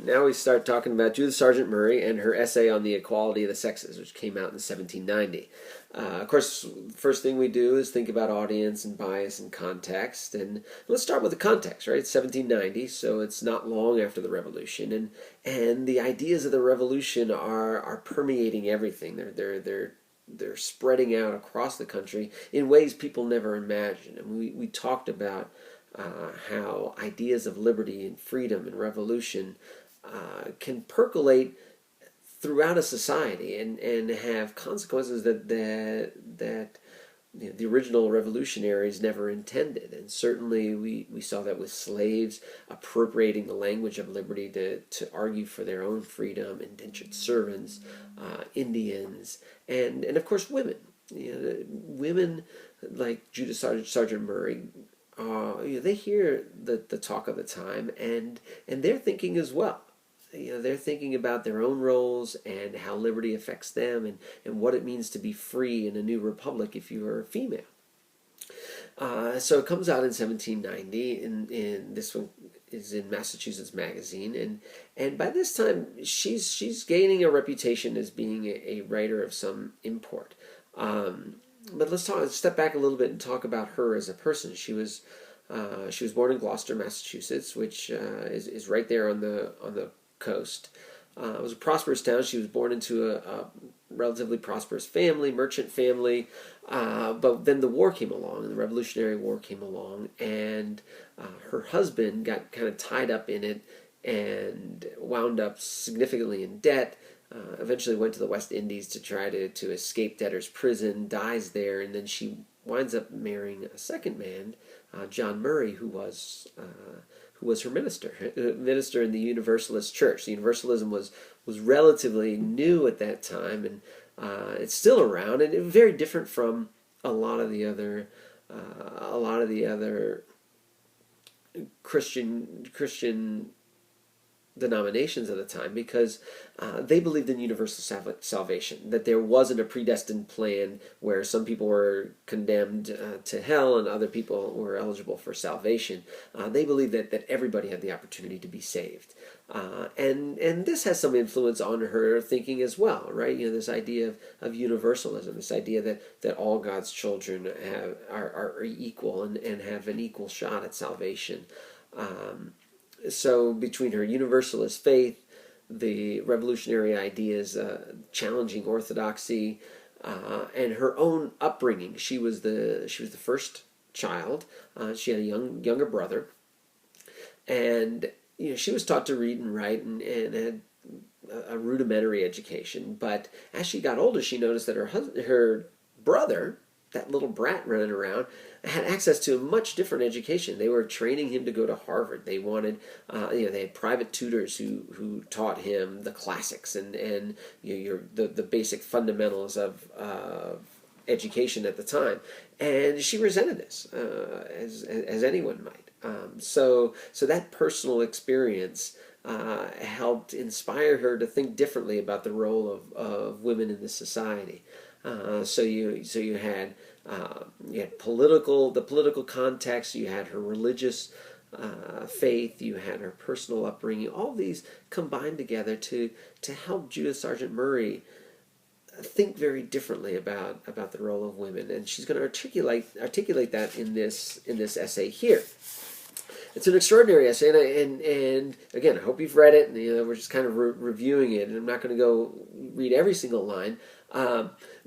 now we start talking about Judith Sargent Murray and her essay on the equality of the sexes, which came out in 1790. Of course, first thing we do is think about audience and bias and context. And let's start with the context, right? It's 1790, so it's not long after the Revolution. And the ideas of the Revolution are permeating everything. They're spreading out across the country in ways people never imagined. And we talked about how ideas of liberty and freedom and revolution can percolate throughout a society and have consequences that you know, the original revolutionaries never intended. And certainly we saw that with slaves appropriating the language of liberty to argue for their own freedom, indentured servants, Indians, and of course women. You know, women like Judith Sargent Murray, you know, they hear the talk of the time, and they're thinking as well. You know, they're thinking about their own roles and how liberty affects them, and what it means to be free in a new republic if you are a female. So it comes out in 1790, and this one is in Massachusetts Magazine, and by this time she's gaining a reputation as being a writer of some import. But let's step back a little bit and talk about her as a person. She was born in Gloucester, Massachusetts, which is right there on the coast. It was a prosperous town. She was born into a relatively prosperous family, merchant family, but then the war came along, and the Revolutionary War came along, and her husband got kind of tied up in it and wound up significantly in debt. Eventually went to the West Indies to try to escape debtor's prison, dies there, and then she winds up marrying a second man, John Murray, who was her minister in the Universalist Church. The Universalism was relatively new at that time, and it's still around, and it's very different from a lot of the other Christian denominations of the time, because they believed in universal salvation, that there wasn't a predestined plan where some people were condemned to hell and other people were eligible for salvation. They believed that everybody had the opportunity to be saved. And this has some influence on her thinking as well, right? You know, this idea of universalism, this idea that all God's children are equal and have an equal shot at salvation. So between her universalist faith, the revolutionary ideas challenging orthodoxy, and her own upbringing, she was the first child. She had a younger brother, and you know, she was taught to read and write and had a rudimentary education. But as she got older, she noticed that her brother, that little brat running around, had access to a much different education. They were training him to go to Harvard. They wanted, they had private tutors who taught him the classics and the basic fundamentals of education at the time. And she resented this, as anyone might. So that personal experience helped inspire her to think differently about the role of women in the society. So you had the political context, you had her religious faith, you had her personal upbringing. All these combined together to help Judith Sargent Murray think very differently about the role of women, and she's going to articulate that in this essay here. It's an extraordinary essay, and again, I hope you've read it. And we're just kind of reviewing it, and I'm not going to go read every single line.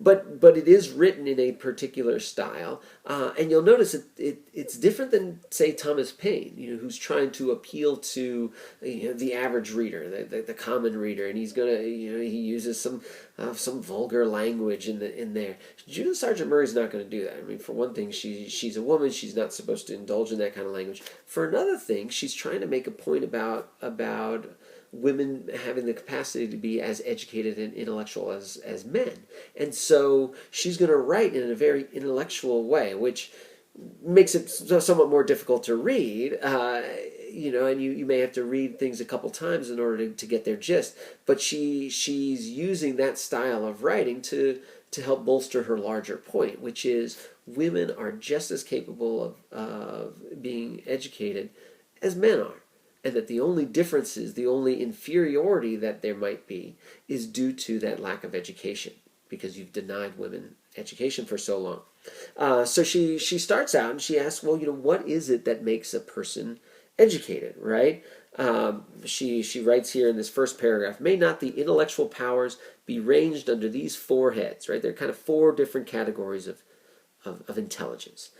But it is written in a particular style, and you'll notice it's different than, say, Thomas Paine, who's trying to appeal to the average reader, the common reader, and he's gonna he uses some vulgar language in there. Judith Sargent Murray's not going to do that. I mean, for one thing, she's a woman; she's not supposed to indulge in that kind of language. For another thing, she's trying to make a point about women having the capacity to be as educated and intellectual as men. And so she's going to write in a very intellectual way, which makes it somewhat more difficult to read, and you may have to read things a couple times in order to get their gist. But she's using that style of writing to help bolster her larger point, which is women are just as capable of being educated as men are. and that the only differences, the only inferiority that there might be, is due to that lack of education, because you've denied women education for so long. So she starts out and she asks, well, what is it that makes a person educated, right? She writes here in this first paragraph, may not the intellectual powers be ranged under these four heads, right? There are kind of four different categories of intelligence.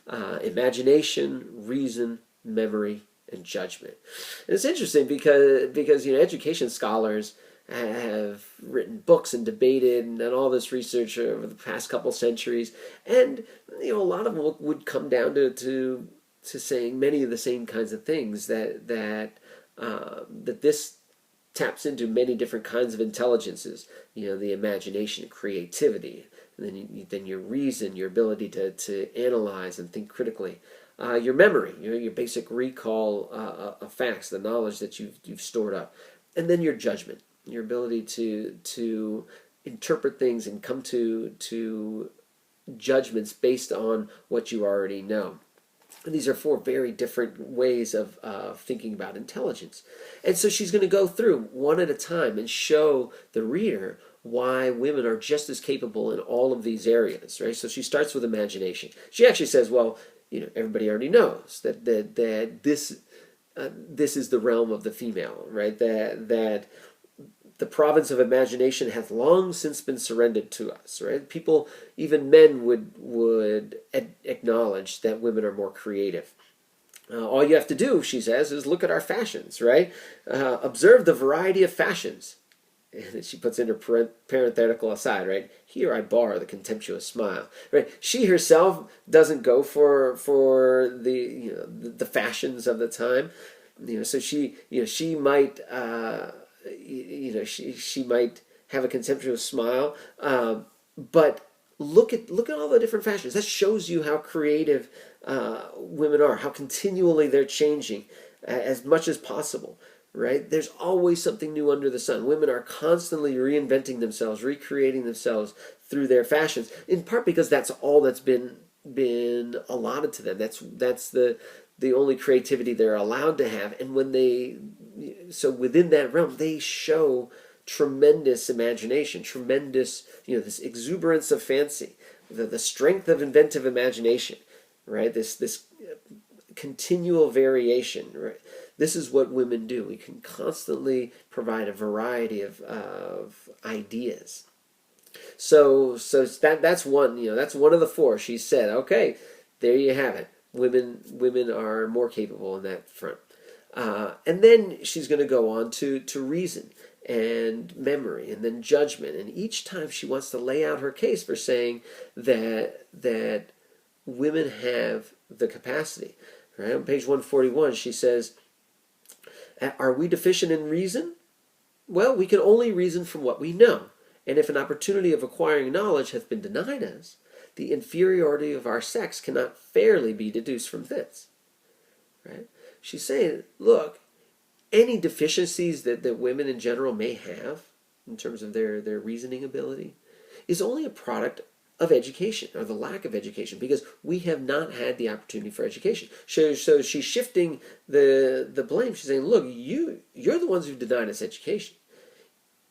Imagination, reason, memory, and judgment. And it's interesting because education scholars have written books and debated and done all this research over the past couple centuries, and a lot of them would come down to saying many of the same kinds of things, that this taps into many different kinds of intelligences. The imagination, creativity, and then your reason, your ability to analyze and think critically. Your memory, your basic recall of facts, the knowledge that you've stored up, and then your judgment, your ability to interpret things and come to judgments based on what you already know. And these are four very different ways of thinking about intelligence. And so she's going to go through one at a time and show the reader why women are just as capable in all of these areas, right? So she starts with imagination. She actually says, well, everybody already knows that this is the realm of the female, right? That the province of imagination hath long since been surrendered to us, right? People, even men, would acknowledge that women are more creative. All you have to do, she says, is look at our fashions, right? Observe the variety of fashions. And she puts in her parenthetical aside, right? Here I bar the contemptuous smile, right? She herself doesn't go for the fashions of the time, So she might she might have a contemptuous smile, but look at all the different fashions. That shows you how creative women are, how continually they're changing as much as possible. Right? There's always something new under the sun. Women are constantly reinventing themselves, recreating themselves through their fashions, in part because that's all that's been allotted to them. That's the only creativity they're allowed to have. And so within that realm, they show tremendous imagination, tremendous, this exuberance of fancy, the strength of inventive imagination, right? This continual variation, right? This is what women do. We can constantly provide a variety of ideas. So that's one. That's one of the four. She said, okay, there you have it. Women are more capable in that front. And then she's going to go on to reason and memory and then judgment. And each time she wants to lay out her case for saying that women have the capacity. Right? On page 141, she says, are we deficient in reason? Well, we can only reason from what we know. And if an opportunity of acquiring knowledge hath been denied us, the inferiority of our sex cannot fairly be deduced from this. Right? She's saying, look, any deficiencies that women in general may have in terms of their reasoning ability is only a product of education, or the lack of education, because we have not had the opportunity for education. So she's shifting the blame. She's saying, look, you're the ones who've denied us education.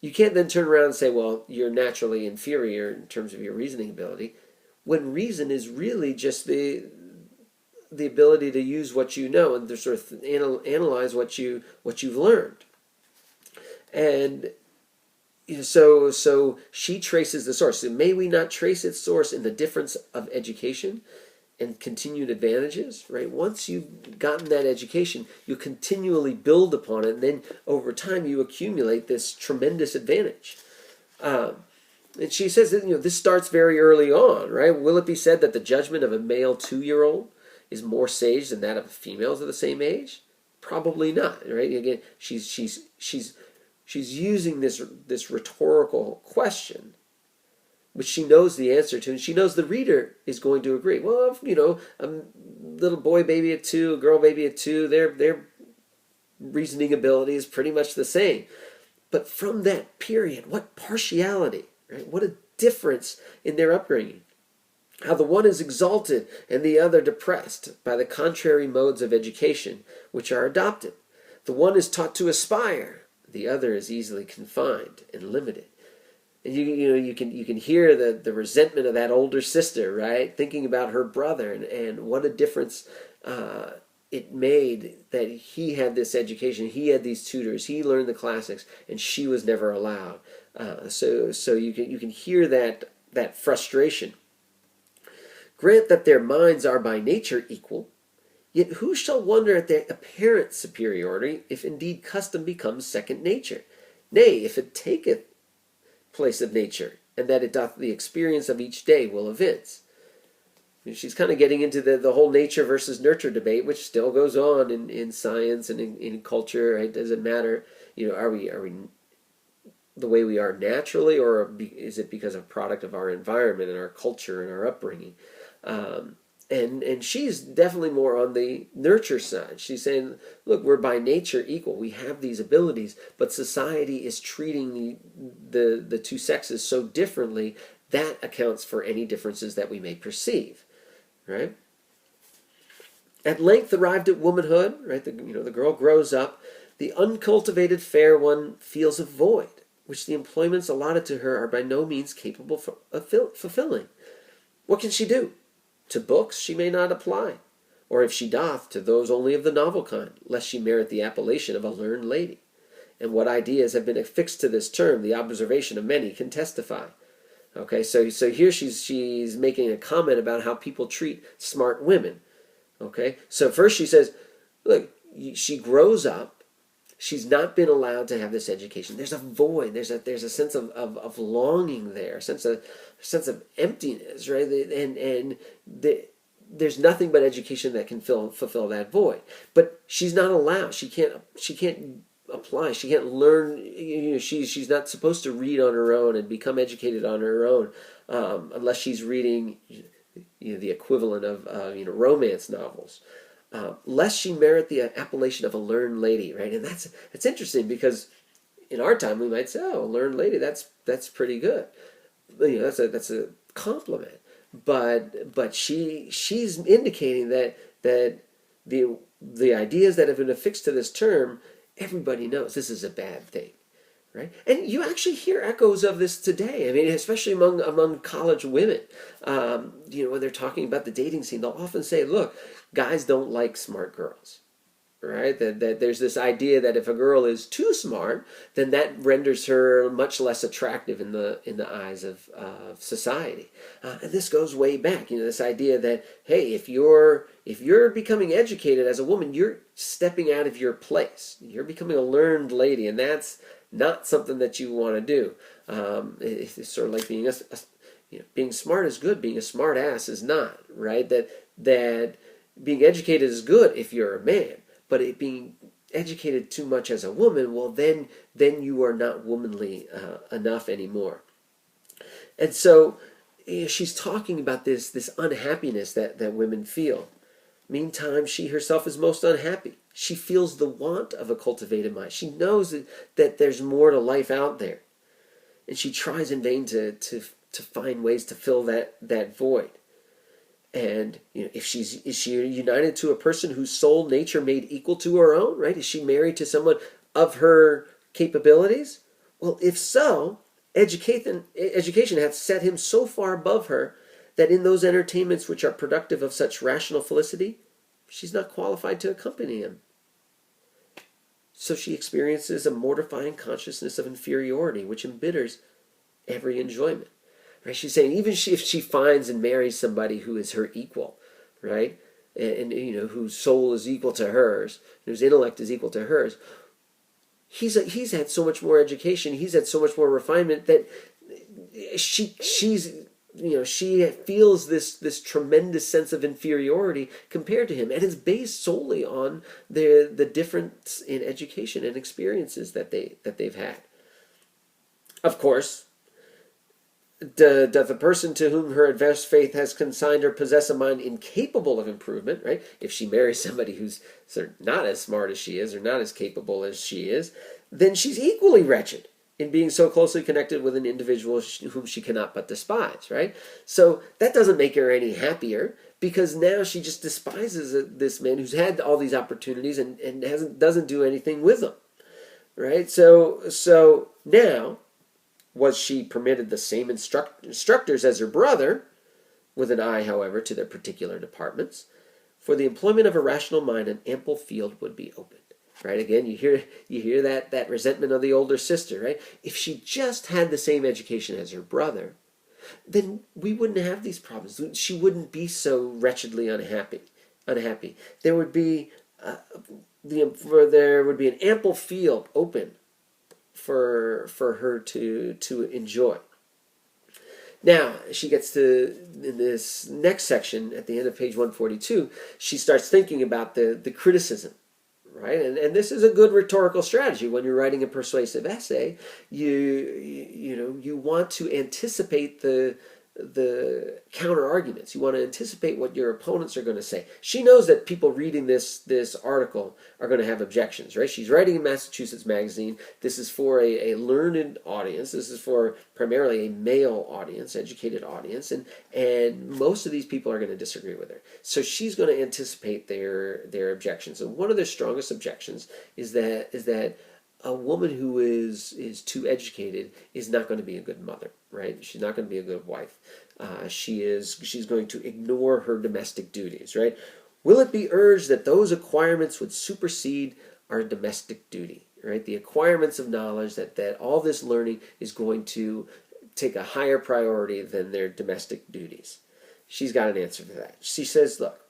You can't then turn around and say, well, you're naturally inferior in terms of your reasoning ability, when reason is really just the ability to use what you know and to sort of analyze what you've learned. And so she traces the source. So may we not trace its source in the difference of education and continued advantages, right? Once you've gotten that education, you continually build upon it, and then over time you accumulate this tremendous advantage. And she says that this starts very early on, right? Will it be said that the judgment of a male 2-year-old is more sage than that of females of the same age? Probably not, right? Again, she's using this rhetorical question, which she knows the answer to, and she knows the reader is going to agree. Well, a little boy baby at 2, a girl baby at 2, their reasoning ability is pretty much the same. But from that period, what partiality, right? What a difference in their upbringing. How the one is exalted and the other depressed by the contrary modes of education which are adopted. The one is taught to aspire, the other is easily confined and limited. And you can hear the resentment of that older sister, right? Thinking about her brother and what a difference it made that he had this education, he had these tutors, he learned the classics, and she was never allowed. So you can hear that frustration. Grant that their minds are by nature equal, yet who shall wonder at their apparent superiority, if indeed custom becomes second nature? Nay, if it taketh place of nature, and that it doth the experience of each day will evince. She's kind of getting into the whole nature versus nurture debate, which still goes on in science and in culture. Right? Does it matter? Are we the way we are naturally, or is it because of a product of our environment and our culture and our upbringing? And she's definitely more on the nurture side. She's saying, look, we're by nature equal. We have these abilities, but society is treating the two sexes so differently that accounts for any differences that we may perceive. Right? At length arrived at womanhood, right? The girl grows up. The uncultivated fair one feels a void, which the employments allotted to her are by no means capable of fulfilling. What can she do? To books she may not apply, or if she doth, to those only of the novel kind, lest she merit the appellation of a learned lady. And what ideas have been affixed to this term, the observation of many can testify. Okay, so here she's making a comment about how people treat smart women. Okay, so first she says, look, she grows up, she's not been allowed to have this education. There's a void. There's a sense of longing there, a sense of emptiness, right? There's nothing but education that can fulfill that void. But she's not allowed. She can't apply. She can't learn. She's not supposed to read on her own and become educated on her own unless she's reading the equivalent of romance novels. Lest she merit the appellation of a learned lady, right? And that's interesting, because in our time we might say, "Oh, a learned lady, that's pretty good." That's a compliment. But she's indicating that the ideas that have been affixed to this term, everybody knows this is a bad thing. Right? And you actually hear echoes of this today. I mean, especially among college women. When they're talking about the dating scene, they'll often say, look, guys don't like smart girls. Right? That there's this idea that if a girl is too smart, then that renders her much less attractive in the eyes of society. And this goes way back. This idea that, hey, if you're becoming educated as a woman, you're stepping out of your place. You're becoming a learned lady, and that's not something that you want to do. It's sort of like being smart is good. Being a smart ass is not, right? That being educated is good if you're a man, but being educated too much as a woman, well, then you are not womanly enough anymore. And so she's talking about this unhappiness that women feel. Meantime, she herself is most unhappy. She feels the want of a cultivated mind. She knows that there's more to life out there. And she tries in vain to find ways to fill that void. And is she united to a person whose soul nature made equal to her own, right? Is she married to someone of her capabilities? Well, if so, education hath set him so far above her that in those entertainments which are productive of such rational felicity, she's not qualified to accompany him. So she experiences a mortifying consciousness of inferiority, which embitters every enjoyment. Right? She's saying even if she finds and marries somebody who is her equal, right, and whose soul is equal to hers, whose intellect is equal to hers, he's had so much more education, he's had so much more refinement that she feels this tremendous sense of inferiority compared to him, and it's based solely on the difference in education and experiences that they've had. Of course, doth the person to whom her advanced faith has consigned her possess a mind incapable of improvement, right? If she marries somebody who's sort of not as smart as she is or not as capable as she is, then she's equally wretched in being so closely connected with an individual whom she cannot but despise, right? So that doesn't make her any happier, because now she just despises this man who's had all these opportunities and doesn't do anything with them, right? So now, was she permitted the same instructors as her brother, with an eye, however, to their particular departments? For the employment of a rational mind, an ample field would be opened. Right? Again, you hear that resentment of the older sister, right? If she just had the same education as her brother, then we wouldn't have these problems. She wouldn't be so wretchedly unhappy. There would be there would be an ample field open for her to enjoy. Now, she gets to, in this next section, at the end of page 142, she starts thinking about the criticism, right? And this is a good rhetorical strategy. When you're writing a persuasive essay, you want to anticipate the counter arguments. You want to anticipate what your opponents are going to say. She knows that people reading this article are going to have objections, right? She's writing in Massachusetts Magazine. This is for a learned audience. This is for primarily a male audience, educated audience, and most of these people are going to disagree with her. So she's going to anticipate their objections. And one of their strongest objections is that a woman who is too educated is not going to be a good mother, right? She's not going to be a good wife. She's going to ignore her domestic duties, right? Will it be urged that those acquirements would supersede our domestic duty, right? The acquirements of knowledge, that all this learning is going to take a higher priority than their domestic duties. She's got an answer to that. She says, look,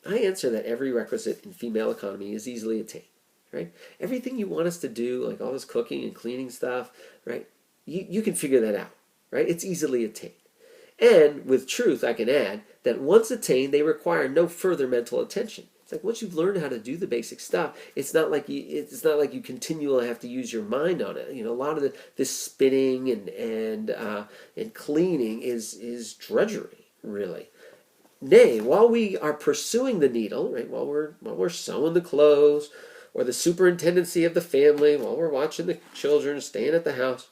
I answer that every requisite in female economy is easily attained. Right? Everything you want us to do, like all this cooking and cleaning stuff, right? You can figure that out, right? It's easily attained. And with truth, I can add that once attained, they require no further mental attention. It's like once you've learned how to do the basic stuff, it's not like you continually have to use your mind on it. You know, a lot of this spinning and cleaning is drudgery, really. Nay, while we are pursuing the needle, right? While we're sewing the clothes, or the superintendency of the family, while we're watching the children, staying at the house,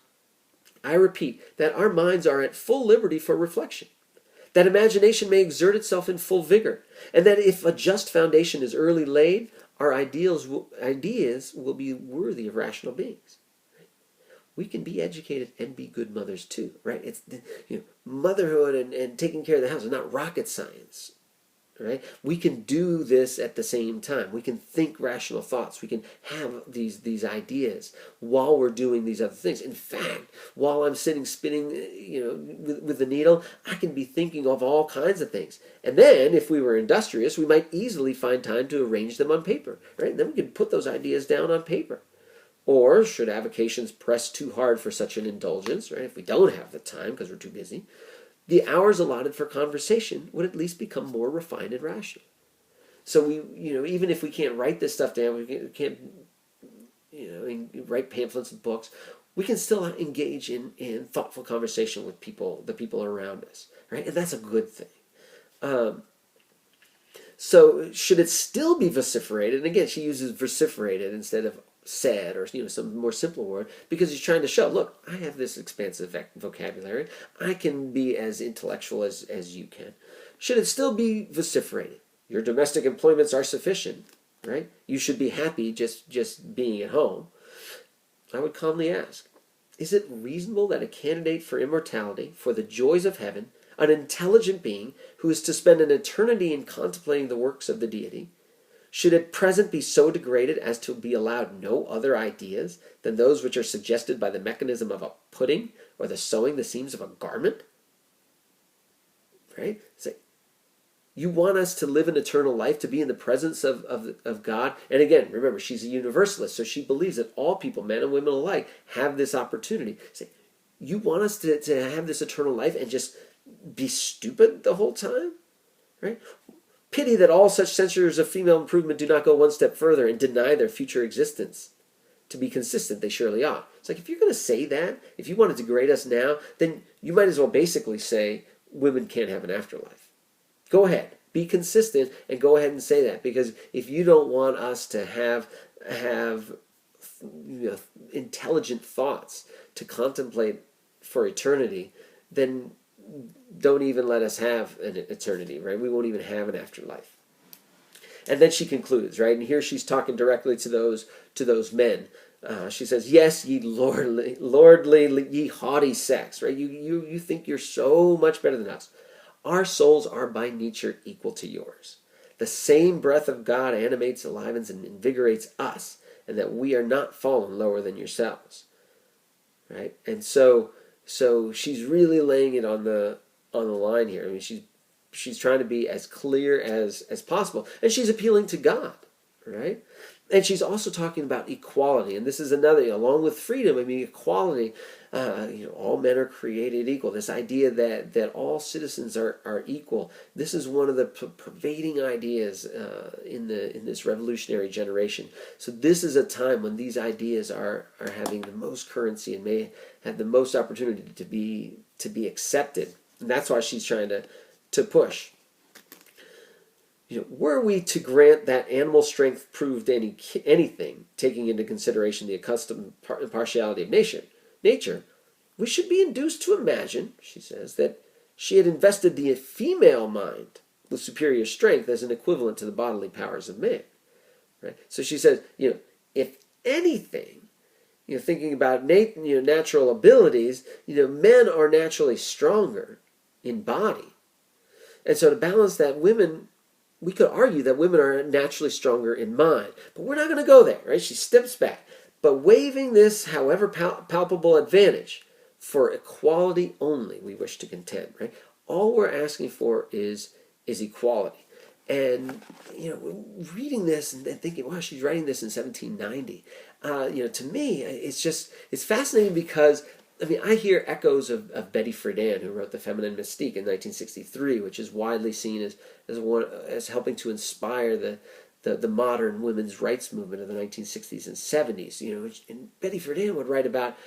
I repeat that our minds are at full liberty for reflection, that imagination may exert itself in full vigor, and that if a just foundation is early laid, our ideas will be worthy of rational beings. We can be educated and be good mothers too, right? It's motherhood and taking care of the house is not rocket science. Right? We can do this at the same time. We can think rational thoughts. We can have these ideas while we're doing these other things. In fact, while I'm sitting spinning, with the needle, I can be thinking of all kinds of things. And then, if we were industrious, we might easily find time to arrange them on paper. Right? And then we can put those ideas down on paper. Or, should avocations press too hard for such an indulgence, right? If we don't have the time because we're too busy, the hours allotted for conversation would at least become more refined and rational. So even if we can't write this stuff down, we can't write pamphlets and books, we can still engage in thoughtful conversation with the people around us, right? And that's a good thing. So should it still be vociferated? And again, she uses vociferated instead of said, or some more simple word, because he's trying to show, look, I have this expansive vocabulary. I can be as intellectual as you can. Should it still be vociferated? Your domestic employments are sufficient, right? You should be happy just being at home. I would calmly ask, is it reasonable that a candidate for immortality, for the joys of heaven, an intelligent being who is to spend an eternity in contemplating the works of the deity, should at present be so degraded as to be allowed no other ideas than those which are suggested by the mechanism of a pudding or the sewing the seams of a garment? Right? Say, you want us to live an eternal life, to be in the presence of God? And again, remember, she's a universalist, so she believes that all people, men and women alike, have this opportunity. Say, you want us to have this eternal life and just be stupid the whole time? Right? Pity that all such censures of female improvement do not go one step further and deny their future existence. To be consistent, they surely ought. It's like, if you're going to say that, if you want to degrade us now, then you might as well basically say women can't have an afterlife. Go ahead, be consistent, and go ahead and say that, because if you don't want us to have intelligent thoughts to contemplate for eternity, then don't even let us have an eternity, right? We won't even have an afterlife. And then she concludes, right? And here she's talking directly to those men. She says, "Yes, ye lordly, ye haughty sex, right? You think you're so much better than us. Our souls are by nature equal to yours. The same breath of God animates, enlivens, and invigorates us, and that we are not fallen lower than yourselves." Right? And so she's really laying it on the line here. I mean, she's trying to be as clear as possible, and she's appealing to God, right? And she's also talking about equality, and this is another, along with freedom. I mean, equality. All men are created equal. This idea that all citizens are equal. This is one of the pervading ideas in this revolutionary generation. So this is a time when these ideas are having the most currency and may have the most opportunity to be accepted. And that's why she's trying to push. Were we to grant that animal strength proved anything, taking into consideration the accustomed partiality of nature, we should be induced to imagine, she says, that she had invested the female mind with superior strength as an equivalent to the bodily powers of man. Right? So she says, if anything, thinking about natural abilities, men are naturally stronger in body. And so to balance that, we could argue that women are naturally stronger in mind. But we're not going to go there, right? She steps back. But waiving this, however palpable advantage, for equality only we wish to contend, right? All we're asking for is equality. And, reading this and thinking, wow, she's writing this in 1790. To me, it's fascinating because, I hear echoes of Betty Friedan, who wrote The Feminine Mystique in 1963, which is widely seen as helping to inspire the modern women's rights movement of the 1960s and 70s. And Betty Friedan would write about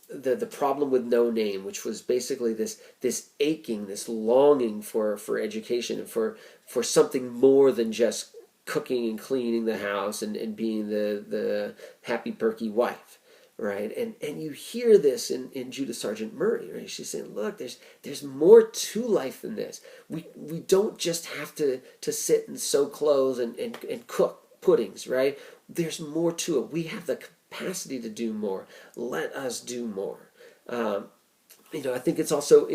the problem with no name, which was basically this aching, this longing for education and for something more than just cooking and cleaning the house and being the happy, perky wife. Right, and you hear this in Judith Sargent Murray. Right, she's saying, "Look, there's more to life than this. We don't just have to sit and sew clothes and cook puddings. Right, there's more to it. We have the capacity to do more. Let us do more." I think it's also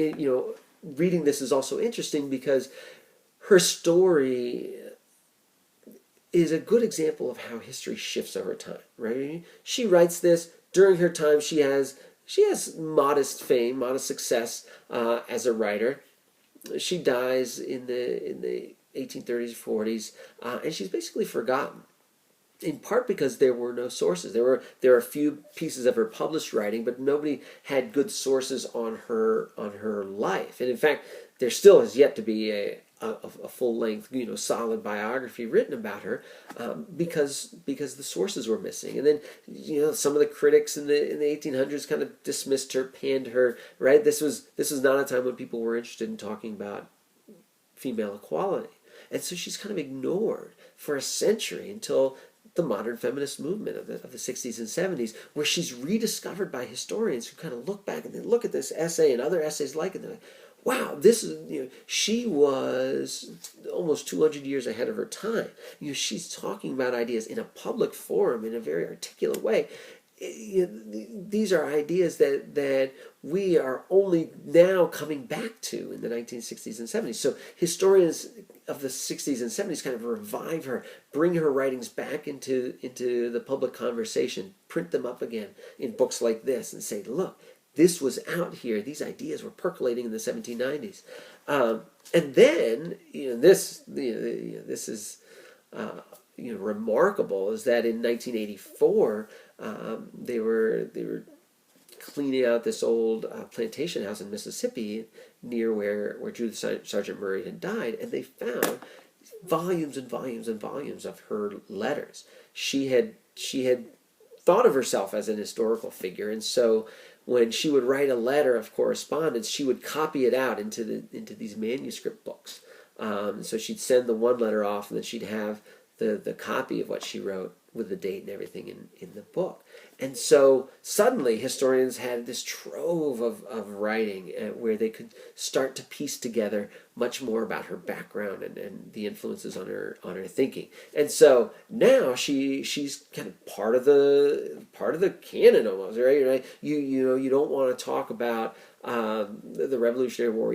reading this is also interesting because her story is a good example of how history shifts over time. Right, she writes this. During her time, she has modest fame, modest success as a writer. She dies in the 1830s, 40s, and she's basically forgotten. In part because there were no sources. There are a few pieces of her published writing, but nobody had good sources on her life. And in fact, there still has yet to be a full-length, solid biography written about her, because the sources were missing. And then, some of the critics in the 1800s kind of dismissed her, panned her. Right? This was not a time when people were interested in talking about female equality, and so she's kind of ignored for a century until the modern feminist movement of the 60s and 70s, where she's rediscovered by historians who kind of look back and they look at this essay and other essays like it, and they're like, wow, this is, she was almost 200 years ahead of her time. She's talking about ideas in a public forum in a very articulate way. These are ideas that we are only now coming back to in the 1960s and 70s. So historians of the 60s and 70s kind of revive her, bring her writings back into the public conversation, print them up again in books like this, and say, look, this was out here. These ideas were percolating in the 1790s, and then this is remarkable. Is that in 1984 they were cleaning out this old plantation house in Mississippi near where Judith Sargent Murray had died, and they found volumes and volumes and volumes of her letters. She had thought of herself as an historical figure, and so when she would write a letter of correspondence, she would copy it out into these manuscript books. So she'd send the one letter off, and then she'd have the copy of what she wrote with the date and everything in the book. And so suddenly historians had this trove of writing where they could start to piece together much more about her background and the influences on her thinking. And so now she's kind of part of the canon almost, right? You don't want to talk about the Revolutionary War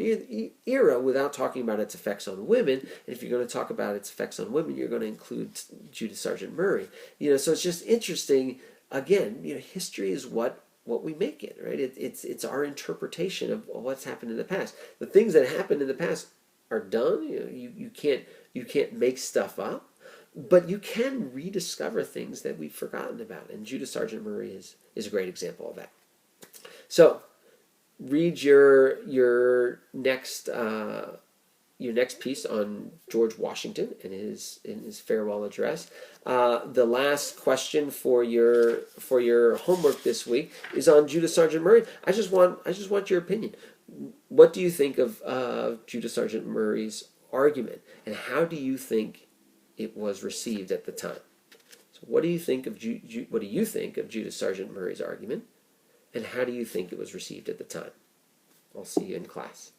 era without talking about its effects on women. And if you're going to talk about its effects on women, you're going to include Judith Sargent Murray. So it's just interesting. Again, history is what we make it, right? It's our interpretation of what's happened in the past. The things that happened in the past are done. You can't make stuff up, but you can rediscover things that we've forgotten about. And Judith Sargent Murray is a great example of that. So read your next piece on George Washington and his farewell address. The last question for your homework this week is on Judith Sargent Murray. I just want your opinion. What do you think of Judith Sargent Murray's argument, and how do you think it was received at the time? So, what do you think of Judith Sargent Murray's argument, and how do you think it was received at the time? I'll see you in class.